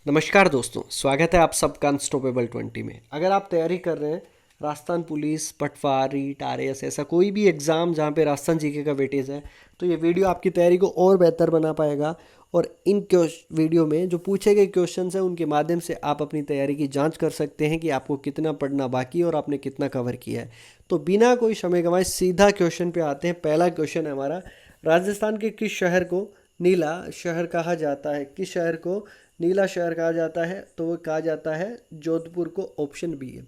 नमस्कार दोस्तों, स्वागत है आप सबका अनस्टॉपेबल 20 में। अगर आप तैयारी कर रहे हैं राजस्थान पुलिस, पटवारी, टारेस, ऐसा कोई भी एग्ज़ाम जहाँ पे राजस्थान जीके का वेटेज है, तो ये वीडियो आपकी तैयारी को और बेहतर बना पाएगा। और इन वीडियो में जो पूछे गए क्वेश्चंस हैं उनके माध्यम से आप अपनी तैयारी की जांच कर सकते हैं कि आपको कितना पढ़ना बाकी है और आपने कितना कवर किया है। तो बिना कोई समय गंवाए सीधा क्वेश्चन पे आते हैं। पहला क्वेश्चन है हमारा, राजस्थान के किस शहर को नीला शहर कहा जाता है? किस शहर को नीला शहर कहा जाता है? तो वो कहा जाता है जोधपुर को। ऑप्शन बी है।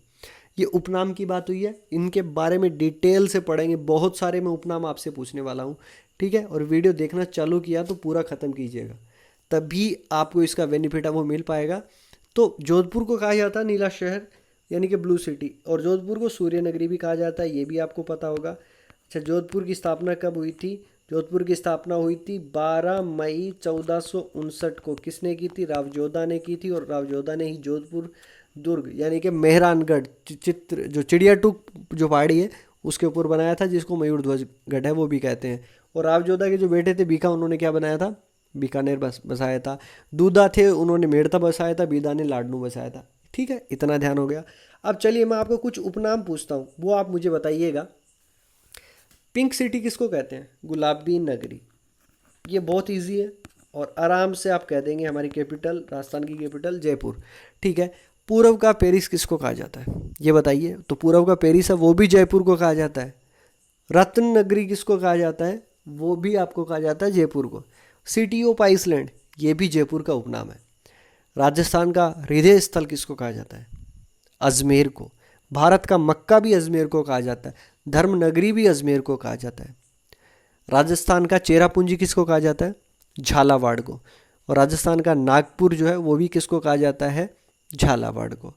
ये उपनाम की बात हुई है, इनके बारे में डिटेल से पढ़ेंगे। बहुत सारे मैं उपनाम आपसे पूछने वाला हूँ, ठीक है। और वीडियो देखना चालू किया तो पूरा ख़त्म कीजिएगा, तभी आपको इसका बेनिफिट है वो मिल पाएगा। तो जोधपुर को कहा जाता है नीला शहर, यानी कि ब्लू सिटी। और जोधपुर को सूर्य नगरी भी कहा जाता है, ये भी आपको पता होगा। अच्छा, जोधपुर की स्थापना कब हुई थी? जोधपुर की स्थापना हुई थी 12 मई 1459 को। किसने की थी? रावजोधा ने की थी। और रावजोधा ने ही जोधपुर दुर्ग यानी कि मेहरानगढ़ चित्र जो चिड़ियाटूक जो पहाड़ी है उसके ऊपर बनाया था, जिसको मयूर ध्वज गढ़ है वो भी कहते हैं। और रावजोधा के जो बेटे थे बीका, उन्होंने क्या बनाया था? बीकानेर बसाया था। दूधा थे, उन्होंने मेड़ता बसाया था। बीदा ने लाडनू बसाया था। ठीक है, इतना ध्यान हो गया। अब चलिए मैं आपको कुछ उपनाम पूछता हूँ, वो आप मुझे बताइएगा। पिंक सिटी किसको कहते हैं? गुलाबी नगरी। ये बहुत इजी है और आराम से आप कह देंगे। हमारी कैपिटल, राजस्थान की कैपिटल जयपुर। ठीक है। पूर्व का पेरिस किसको कहा जाता है? ये बताइए। तो पूर्व का पेरिस है, वो भी जयपुर को कहा जाता है। रत्न नगरी किसको कहा जाता है? वो भी आपको कहा जाता है जयपुर को। सिटी ऑफ आइसलैंड, ये भी जयपुर का उपनाम है। राजस्थान का हृदय स्थल किसको कहा जाता है? अजमेर को। भारत का मक्का भी अजमेर को कहा जाता है। धर्म नगरी भी अजमेर को कहा जाता है। राजस्थान का चेरापूंजी किसको कहा जाता है? झालावाड़ को। और राजस्थान का नागपुर जो है वो भी किसको कहा जाता है? झालावाड़ को,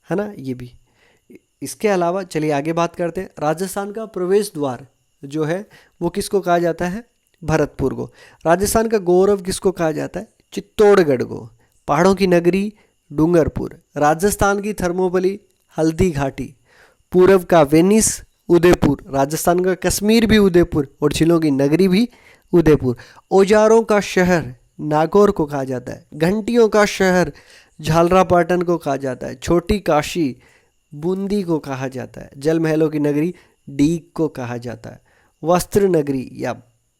है ना। ये भी। इसके अलावा चलिए आगे बात करते हैं। राजस्थान का प्रवेश द्वार जो है वो किसको कहा जाता है? भरतपुर को। राजस्थान का गौरव किसको कहा जाता है? चित्तौड़गढ़ को। पहाड़ों की नगरी डूंगरपुर। राजस्थान की थर्मोपली हल्दी घाटी। पूर्व का वेनिस उदयपुर। राजस्थान का कश्मीर भी उदयपुर और झीलों की नगरी भी उदयपुर। औजारों का शहर नागौर को कहा जाता है। घंटियों का शहर झालरापाटन को कहा जाता है। छोटी काशी बूंदी को कहा जाता है। जल महलों की नगरी डीग को कहा जाता है। वस्त्र नगरी या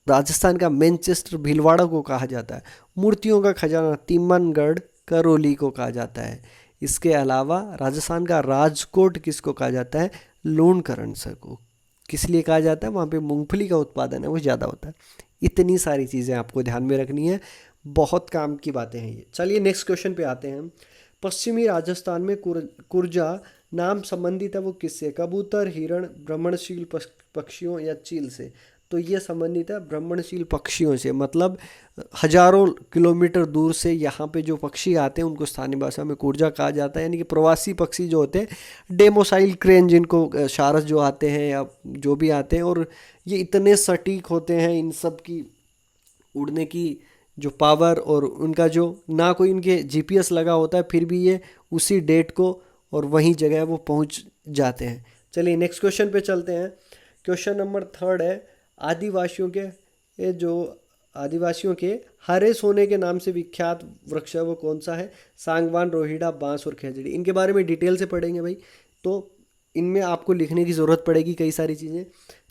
राजस्थान का मैनचेस्टर भीलवाड़ा को कहा जाता है। मूर्तियों का खजाना तिम्मनगढ़ करौली को कहा जाता है। इसके अलावा राजस्थान का राजकोट किसको कहा जाता है? लूणकरण को। किस लिए कहा जाता है? वहाँ पे मूंगफली का उत्पादन है वो ज़्यादा होता है। इतनी सारी चीज़ें आपको ध्यान में रखनी है, बहुत काम की बातें हैं ये। चलिए नेक्स्ट क्वेश्चन पे आते हैं। पश्चिमी राजस्थान में कुर्जा नाम संबंधित है वो किससे? कबूतर, हिरण, भ्रमणशील पक्षियों या चील से? तो ये संबंधित है भ्रमणशील पक्षियों से। मतलब हजारों किलोमीटर दूर से यहाँ पे जो पक्षी आते हैं उनको स्थानीय भाषा में कुर्जा कहा जाता है। यानी कि प्रवासी पक्षी जो होते हैं, डेमोसाइल क्रेन जिनको शारस जो आते हैं या जो भी आते हैं, और ये इतने सटीक होते हैं इन सब की उड़ने की जो पावर, और उनका जो ना कोई इनके जीपीएस लगा होता है, फिर भी ये उसी डेट को और वहीं जगह वो पहुंच जाते हैं। चलिए नेक्स्ट क्वेश्चन पे चलते हैं। क्वेश्चन नंबर 3 है, आदिवासियों के ये जो आदिवासियों के हरे सोने के नाम से विख्यात वृक्ष है वो कौन सा है? सांगवान, रोहिड़ा, बांस और खेजड़ी। इनके बारे में डिटेल से पढ़ेंगे भाई, तो इनमें आपको लिखने की ज़रूरत पड़ेगी कई सारी चीज़ें।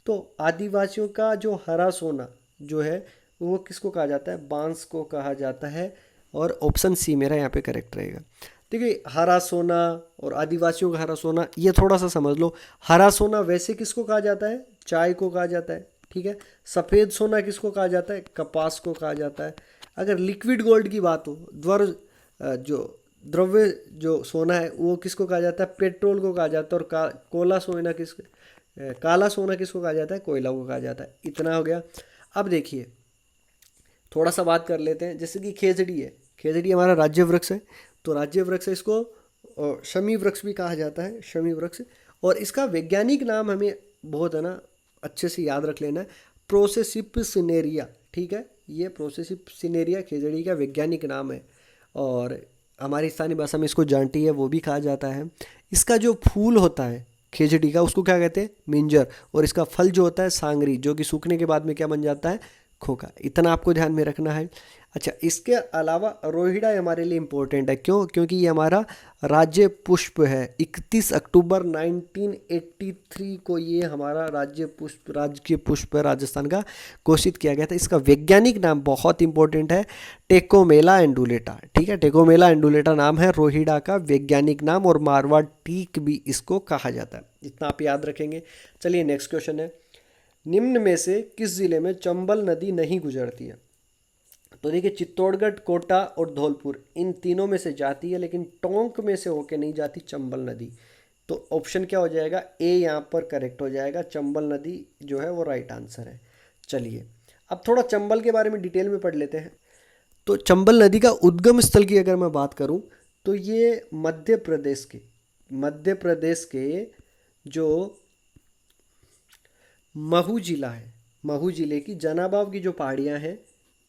तो आदिवासियों का जो हरा सोना जो है वो किसको कहा जाता है? बांस को कहा जाता है। और ऑप्शन सी मेरा यहाँ पे करेक्ट रहेगा। देखिए, हरा सोना और आदिवासियों का हरा सोना ये थोड़ा सा समझ लो। हरा सोना वैसे किसको कहा जाता है? चाय को कहा जाता है, ठीक है। सफ़ेद सोना किसको कहा जाता है? कपास को कहा जाता है। अगर लिक्विड गोल्ड की बात हो, जो द्रव्य जो सोना है वो किसको कहा जाता है? पेट्रोल को कहा जाता है। और काला सोना किसको कहा जाता है? कोयला को कहा जाता है। इतना हो गया। अब देखिए थोड़ा सा बात कर लेते हैं। जैसे कि खेजड़ी है, खेजड़ी हमारा राज्य वृक्ष है। तो राज्य वृक्ष है, इसको शमी वृक्ष भी कहा जाता है, शमी वृक्ष। और इसका वैज्ञानिक नाम हमें बहुत है ना अच्छे से याद रख लेना है, प्रोसेसिप सिनेरिया, ठीक है। ये प्रोसेसिप सिनेरिया खेजड़ी का वैज्ञानिक नाम है। और हमारी स्थानीय भाषा में इसको जांटी है वो भी कहा जाता है। इसका जो फूल होता है खेजड़ी का उसको क्या कहते हैं? मिंजर। और इसका फल जो होता है सांगरी, जो कि सूखने के बाद में क्या बन जाता है? सिखों का, इतना आपको ध्यान में रखना है। अच्छा, इसके अलावा रोहिड़ा हमारे लिए इम्पोर्टेंट है, क्यों? क्योंकि ये हमारा राज्य पुष्प है। 31 अक्टूबर 1983 को ये हमारा राज्य पुष्प राजस्थान का घोषित किया गया था। इसका वैज्ञानिक नाम बहुत इंपॉर्टेंट है, टेकोमेला एंडुलेटा। ठीक है, टेकोमेला एंडुलेटा नाम है रोहिड़ा का वैज्ञानिक नाम, और मारवाड़ टीक भी इसको कहा जाता है। इतना आप याद रखेंगे। चलिए नेक्स्ट क्वेश्चन है, निम्न में से किस जिले में चंबल नदी नहीं गुजरती है? तो देखिए, चित्तौड़गढ़, कोटा और धौलपुर, इन तीनों में से जाती है, लेकिन टोंक में से होके नहीं जाती चंबल नदी। तो ऑप्शन क्या हो जाएगा? ए यहाँ पर करेक्ट हो जाएगा, चंबल नदी जो है वो राइट आंसर है। चलिए अब थोड़ा चंबल के बारे में डिटेल में पढ़ लेते हैं। तो चंबल नदी का उद्गम स्थल की अगर मैं बात करूं तो ये मध्य प्रदेश के जो महू जिला है, महू जिले की जनाबाव की जो पहाड़ियाँ हैं,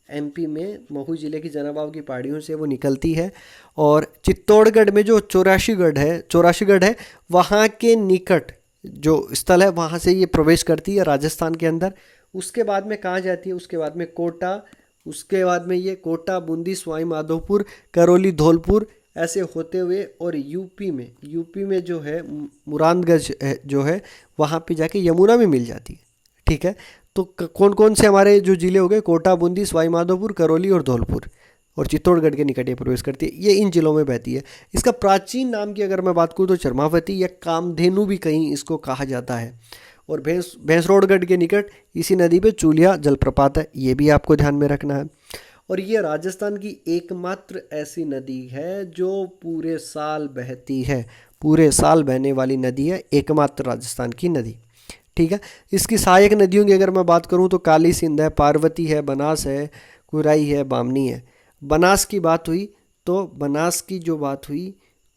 एमपी में महू जिले की जनाबाव की पहाड़ियों से वो निकलती है। और चित्तौड़गढ़ में जो चौराशीगढ़ है, वहाँ के निकट जो स्थल है वहाँ से ये प्रवेश करती है राजस्थान के अंदर। उसके बाद में कहाँ जाती है? उसके बाद में कोटा, उसके बाद में ये कोटा, बूंदी, सवाई माधोपुर, करौली, धौलपुर, ऐसे होते हुए और यूपी में जो है मुरादगंज जो है वहाँ पे जाके यमुना में मिल जाती है। ठीक है, तो कौन कौन से हमारे जो जिले हो गए? कोटा, बूंदी, सवाई माधोपुर, करौली और धौलपुर, और चित्तौड़गढ़ के निकट ये प्रवेश करती है। ये इन जिलों में बहती है। इसका प्राचीन नाम की अगर मैं बात करूँ तो चरमावती या कामधेनु भी कहीं इसको कहा जाता है। और भैंसरोडगढ़ के निकट इसी नदी पे चूलिया जलप्रपात है, ये भी आपको ध्यान में रखना है। और ये राजस्थान की एकमात्र ऐसी नदी है जो पूरे साल बहती है, पूरे साल बहने वाली नदी है, एकमात्र राजस्थान की नदी। ठीक है, इसकी सहायक नदियों की अगर मैं बात करूं तो काली सिंध है, पार्वती है, बनास है, कुराई है, बामनी है। बनास की बात हुई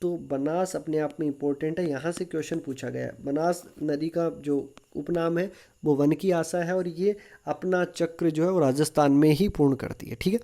तो बनास अपने आप में इम्पोर्टेंट है, यहाँ से क्वेश्चन पूछा गया है। बनास नदी का जो उपनाम है वो वन की आशा है, और ये अपना चक्र जो है वो राजस्थान में ही पूर्ण करती है। ठीक है,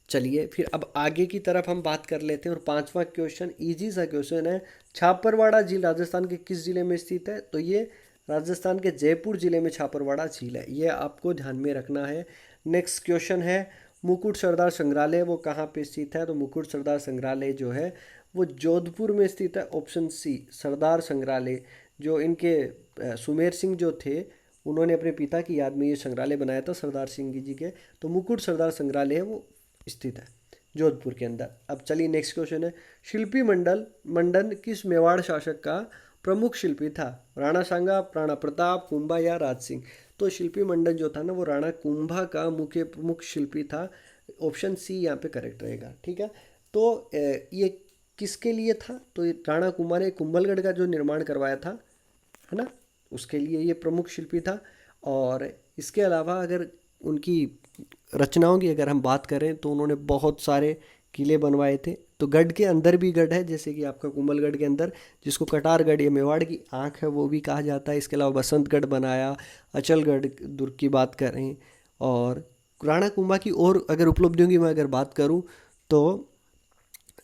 चलिए फिर अब आगे की तरफ हम बात कर लेते हैं। और पांचवा क्वेश्चन इजी सा क्वेश्चन है, छापरवाड़ा झील राजस्थान के किस जिले में स्थित है? तो ये राजस्थान के जयपुर जिले में छापरवाड़ा झील है, ये आपको ध्यान में रखना है। नेक्स्ट क्वेश्चन है, मुकुट सरदार संग्रहालय वो कहाँ पे स्थित है? तो मुकुट सरदार संग्रहालय जो है वो जोधपुर में स्थित है। ऑप्शन सी, सरदार संग्रहालय, जो इनके सुमेर सिंह जो थे उन्होंने अपने पिता की याद में ये संग्रहालय बनाया था, सरदार सिंह जी के। तो मुकुट सरदार संग्रहालय है वो स्थित है जोधपुर के अंदर। अब चलिए नेक्स्ट क्वेश्चन है, शिल्पी मंडन किस मेवाड़ शासक का प्रमुख शिल्पी था? राणा सांगा, राणा प्रताप, कुंभा या राज सिंह? तो शिल्पी मंडन जो था ना वो राणा कुंभा का मुख्य प्रमुख शिल्पी था। ऑप्शन सी यहाँ पे करेक्ट रहेगा। ठीक है, तो ये किसके लिए था? तो राणा कुंभा ने कुंभलगढ़ का जो निर्माण करवाया था, है ना, उसके लिए ये प्रमुख शिल्पी था। और इसके अलावा अगर उनकी रचनाओं की अगर हम बात करें तो उन्होंने बहुत सारे किले बनवाए थे। तो गढ़ के अंदर भी गढ़ है, जैसे कि आपका कुंभलगढ़ के अंदर जिसको कटारगढ़ या मेवाड़ की आँख है वो भी कहा जाता है। इसके अलावा बसंतगढ़ बनाया, अचलगढ़ दुर्ग की बात करें। और राणा कुंभा की और अगर उपलब्धियों की मैं अगर बात करूं तो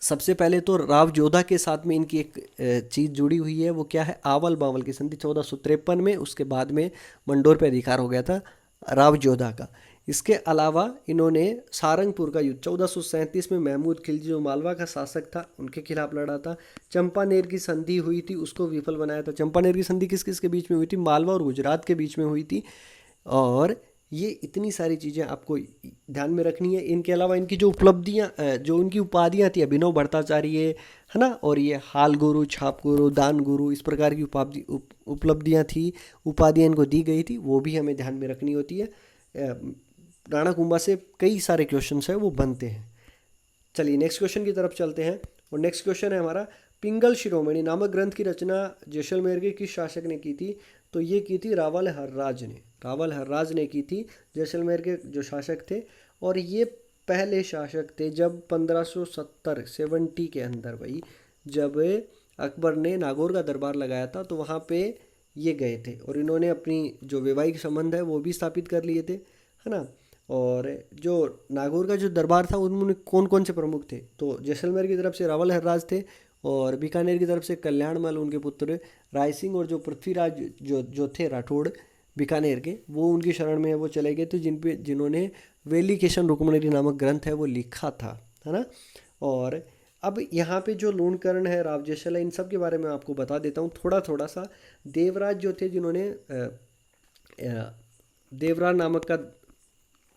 सबसे पहले तो राव जोधा के साथ में इनकी एक चीज़ जुड़ी हुई है, वो क्या है? आवल बावल की संधि 1453 में, उसके बाद में मंडोर पर अधिकार हो गया था राव जोधा का। इसके अलावा इन्होंने सारंगपुर का युद्ध 1437 में महमूद खिलजी जो मालवा का शासक था उनके खिलाफ लड़ा था। चंपानेर की संधि हुई थी, उसको विफल बनाया था। चंपानेर की संधि किस किस के बीच में हुई थी? मालवा और गुजरात के बीच में हुई थी। और ये इतनी सारी चीज़ें आपको ध्यान में रखनी है। इनके अलावा इनकी जो उपलब्धियाँ, जो उनकी उपाधियाँ थी, अभिनव भट्टाचार्य, है ना, और ये हाल गुरु, छाप गुरु, दान गुरु, इस प्रकार की उपलब्धियाँ थी, उपाधियाँ इनको दी गई थी, वो भी हमें ध्यान में रखनी होती है। राणा कुंभा से कई सारे क्वेश्चंस हैं वो बनते हैं। चलिए नेक्स्ट क्वेश्चन की तरफ चलते हैं। और नेक्स्ट क्वेश्चन है हमारा, पिंगल शिरोमणि नामक ग्रंथ की रचना जैसलमेर के किस शासक ने की थी? तो ये की थी रावल हर्राज ने की थी, जैसलमेर के जो शासक थे। और ये पहले शासक थे जब 1570 के अंदर भाई, जब अकबर ने नागौर का दरबार लगाया था तो वहाँ पे ये गए थे, और इन्होंने अपनी जो वैवाहिक संबंध है वो भी स्थापित कर लिए थे, है ना। और जो नागौर का जो दरबार था उनमें कौन कौन से प्रमुख थे? तो जैसलमेर की तरफ से रावल हर्राज थे, और बीकानेर की तरफ से कल्याणमल उनके पुत्र राय सिंह, और जो पृथ्वीराज जो थे राठौड़, बीकानेर के, वो उनकी शरण में है, वो चले गए थे जिन्होंने वेलिकेशन रुक्मणी नामक ग्रंथ है वो लिखा था, है ना। और अब यहाँ पे जो लूणकरण है, रावजेशल है, इन सब के बारे में आपको बता देता हूँ थोड़ा थोड़ा सा। देवराज जो थे जिन्होंने देवराज नामक का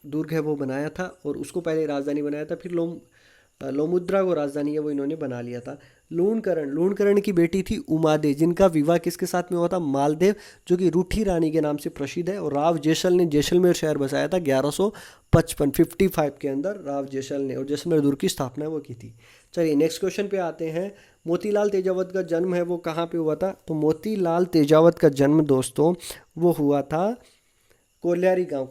दुर्ग है वो बनाया था और उसको पहले राजधानी बनाया था, फिर लोमुद्रा को राजधानी है वो इन्होंने बना लिया था। लूणकरण की बेटी थी उमादे, जिनका विवाह किसके साथ में हुआ था, मालदेव, जो कि रूठी रानी के नाम से प्रसिद्ध है। और राव जेसल ने जैसलमेर शहर बसाया था 1155 के अंदर राव जेसल ने, और जैसलमेर दुर्ग की स्थापना वो की थी। चलिए नेक्स्ट क्वेश्चन पे आते हैं। मोतीलाल तेजावत का जन्म है वो कहाँ पे हुआ था, तो मोतीलाल तेजावत का जन्म दोस्तों वो हुआ था कोल्यारी गांव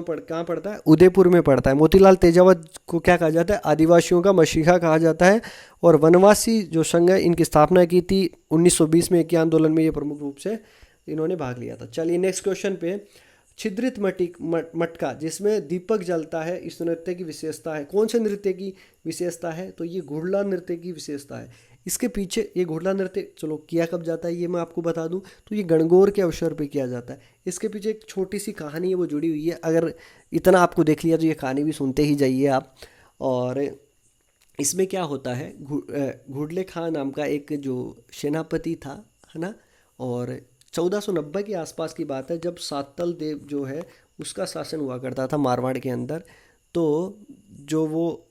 कहाँ पड़ता है, उदयपुर में पड़ता है। मोतीलाल तेजावत को क्या कहा जाता है, आदिवासियों का मसीहा कहा जाता है। और वनवासी जो संघ है इनकी स्थापना की थी 1920 में, एक आंदोलन में ये प्रमुख रूप से इन्होंने भाग लिया था। चलिए नेक्स्ट क्वेश्चन पे, छिद्रित मटका जिसमें दीपक जलता है, इस नृत्य की विशेषता है, कौन से नृत्य की विशेषता है, तो ये घुड़ला नृत्य की विशेषता है। इसके पीछे ये घुड़ला नृत्य चलो किया कब जाता है ये मैं आपको बता दूं, तो ये गणगौर के अवसर पे किया जाता है। इसके पीछे एक छोटी सी कहानी है वो जुड़ी हुई है, अगर इतना आपको देख लिया तो ये कहानी भी सुनते ही जाइए आप। और इसमें क्या होता है, घुड़ले खां नाम का एक जो सेनापति था, है ना, और 1490 के आसपास की बात है जब सातल देव जो है उसका शासन हुआ करता था मारवाड़ के अंदर। तो जो वो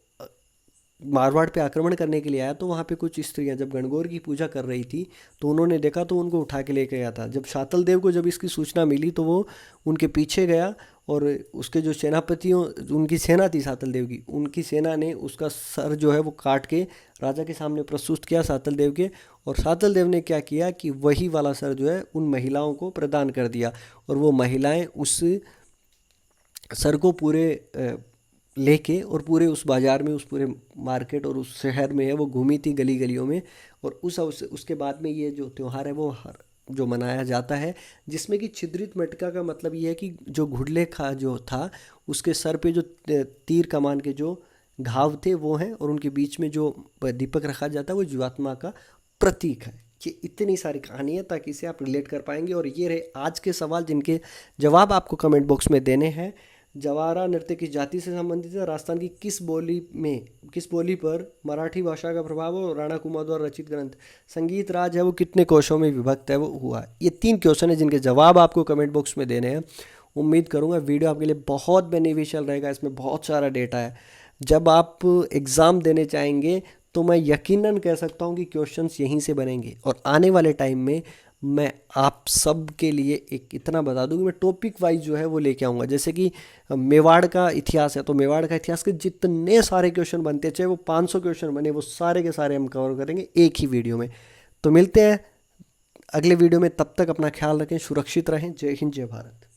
मारवाड़ पे आक्रमण करने के लिए आया, तो वहाँ पे कुछ स्त्रियाँ जब गणगौर की पूजा कर रही थी तो उन्होंने देखा तो उनको उठा के लेके गया था। जब शातल देव को जब इसकी सूचना मिली तो वो उनके पीछे गया और उसके जो सेनापतियों, उनकी सेना थी शातल देव की, उनकी सेना ने उसका सर जो है वो काट के राजा के सामने प्रस्तुत किया शातल देव के। और शातल देव ने क्या किया कि वही वाला सर जो है उन महिलाओं को प्रदान कर दिया, और वो महिलाएं उस सर को पूरे लेके और पूरे उस बाज़ार में, उस पूरे मार्केट और उस शहर में है वो घूमी थी गली गलियों में। और उसके बाद में ये जो त्यौहार है वो जो मनाया जाता है, जिसमें कि छिद्रित मटका का मतलब ये है कि जो घुड़ले खा जो था उसके सर पे जो तीर कमान के जो घाव थे वो हैं, और उनके बीच में जो दीपक रखा जाता है वो जीवात्मा का प्रतीक है। ये इतनी सारी कहानी है ताकि इसे आप रिलेट कर पाएंगे। और ये रहे आज के सवाल जिनके जवाब आपको कमेंट बॉक्स में देने हैं। जवारा नृत्य किस जाति से संबंधित है, राजस्थान की किस बोली पर मराठी भाषा का प्रभाव है, और राणा कुमार द्वारा रचित ग्रंथ संगीत राज है वो कितने कोशों में विभक्त है वो हुआ। ये 3 क्वेश्चन है जिनके जवाब आपको कमेंट बॉक्स में देने हैं। उम्मीद करूँगा वीडियो आपके लिए बहुत बेनिफिशियल रहेगा, इसमें बहुत सारा डेटा है। जब आप एग्ज़ाम देने चाहेंगे तो मैं यकीनन कह सकता हूँ कि क्वेश्चंस यहीं से बनेंगे। और आने वाले टाइम में मैं आप सब के लिए एक इतना बता दूं कि मैं टॉपिक वाइज जो है वो लेके आऊँगा। जैसे कि मेवाड़ का इतिहास है तो मेवाड़ का इतिहास के जितने सारे क्वेश्चन बनते हैं, चाहे वो 500 क्वेश्चन बने, वो सारे के सारे हम कवर करेंगे एक ही वीडियो में। तो मिलते हैं अगले वीडियो में, तब तक अपना ख्याल रखें, सुरक्षित रहें। जय हिंद, जय भारत।